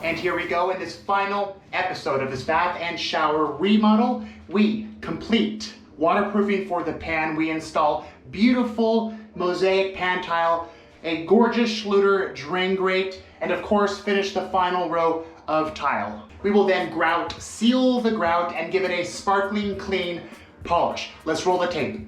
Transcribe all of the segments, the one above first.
And here we go in this final episode of this bath and shower remodel. We complete waterproofing for the pan. We install beautiful mosaic pan tile, a gorgeous Schluter drain grate, and of course finish the final row of tile. We will then grout, seal the grout, and give it a sparkling clean polish. Let's roll the tape.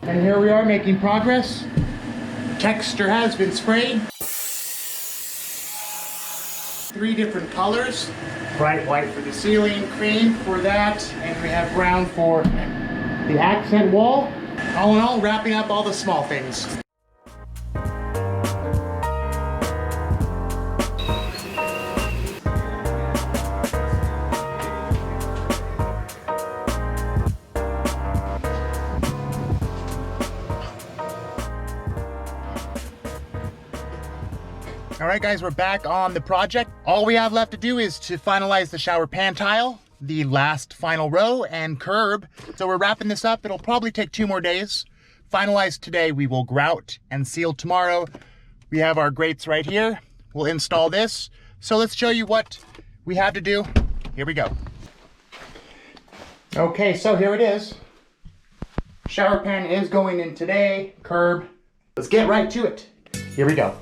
And here we are making progress. Texture has been sprayed. 3 different colors. Bright white for the ceiling, cream for that, and we have brown for the accent wall. All in all, wrapping up all the small things. All right, guys, we're back on the project. All we have left to do is to finalize the shower pan tile, the last final row, and curb. So we're wrapping this up. It'll probably take 2 more days. Finalized today, we will grout and seal tomorrow. We have our grates right here. We'll install this. So let's show you what we have to do. Here we go. Okay, so here it is. Shower pan is going in today, curb. Let's get right to it. Here we go.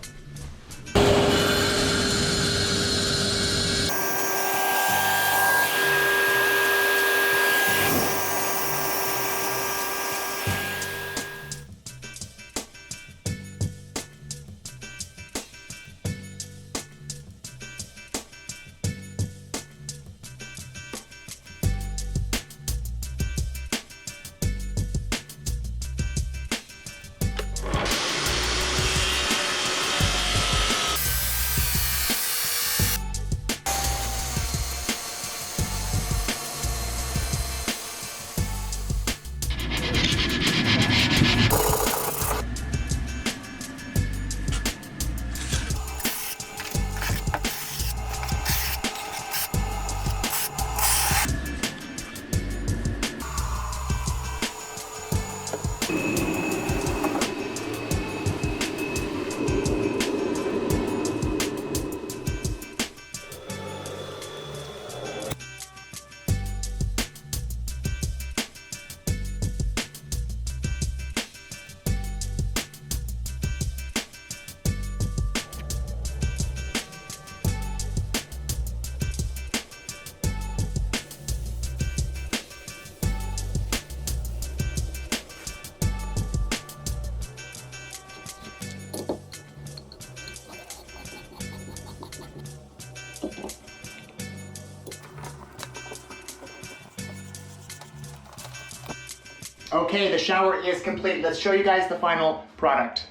Okay, the shower is complete. Let's show you guys the final product.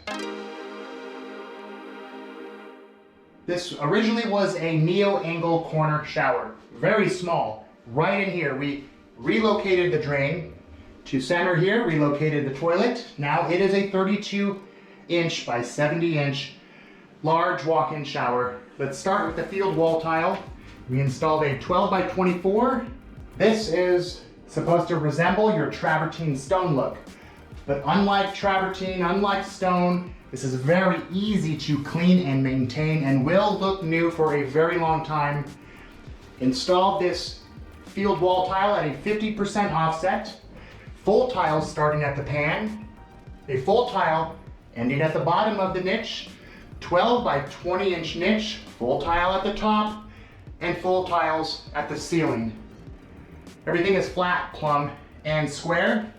This originally was a neo-angle corner shower. Very small. Right in here, we relocated the drain to center here, relocated the toilet. Now it is a 32-inch by 70-inch large walk-in shower. Let's start with the field wall tile. We installed a 12 by 24. This is supposed to resemble your travertine stone look. But unlike travertine, unlike stone, this is very easy to clean and maintain and will look new for a very long time. Installed this field wall tile at a 50% offset. Full tiles starting at the pan. A full tile ending at the bottom of the niche. 12 by 20-inch niche. Full tile at the top. And full tiles at the ceiling. Everything is flat, plumb, and square.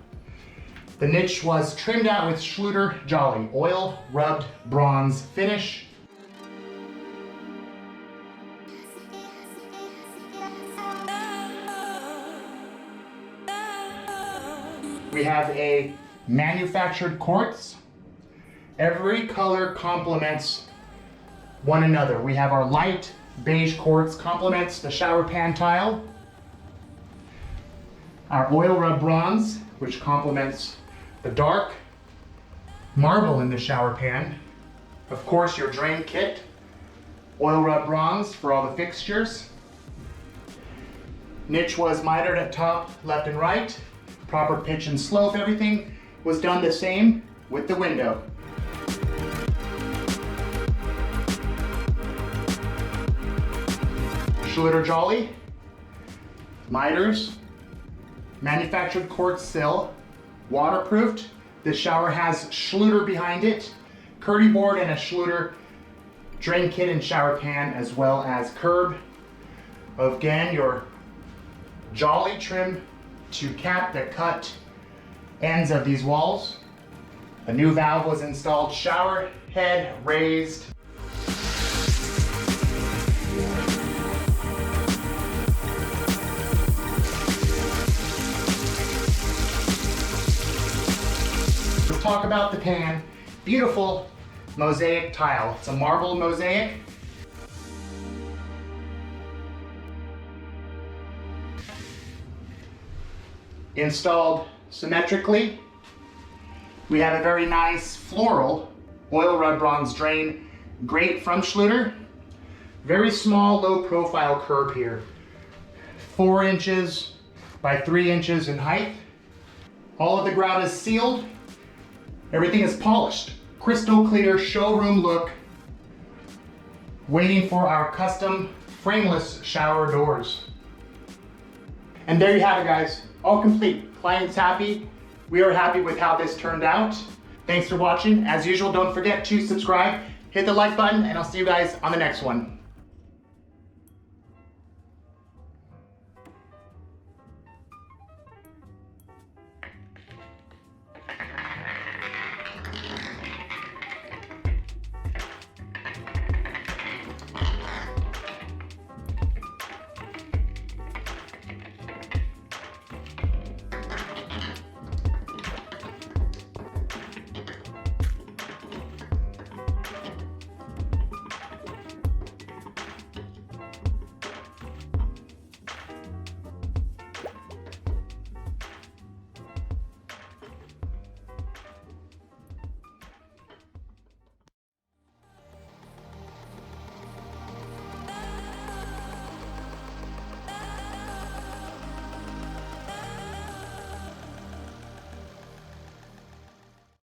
The niche was trimmed out with Schluter Jolly oil rubbed bronze finish. We have a manufactured quartz. Every color complements one another. We have our light beige quartz complements the shower pan tile. Our oil rub bronze, which complements the dark marble in the shower pan. Of course, your drain kit, oil rub bronze for all the fixtures. Niche was mitered at top, left and right. Proper pitch and slope, everything was done the same with the window. Schluter Jolly, miters, manufactured quartz sill, waterproofed. This shower has Schluter behind it, Curdy board and a Schluter drain kit and shower pan, as well as curb. Again, your Jolly trim to cap the cut ends of these walls. A new valve was installed, shower head raised. We'll talk about the pan. Beautiful mosaic tile. It's a marble mosaic. Installed symmetrically. We have a very nice floral oil rub bronze drain grate from Schluter. Very small, low profile curb here. 4 inches by 3 inches in height. All of the grout is sealed. Everything is polished. Crystal clear showroom look. Waiting for our custom frameless shower doors. And there you have it, guys. All complete. Client's happy. We are happy with how this turned out. Thanks for watching. As usual, don't forget to subscribe, hit the like button, and I'll see you guys on the next one.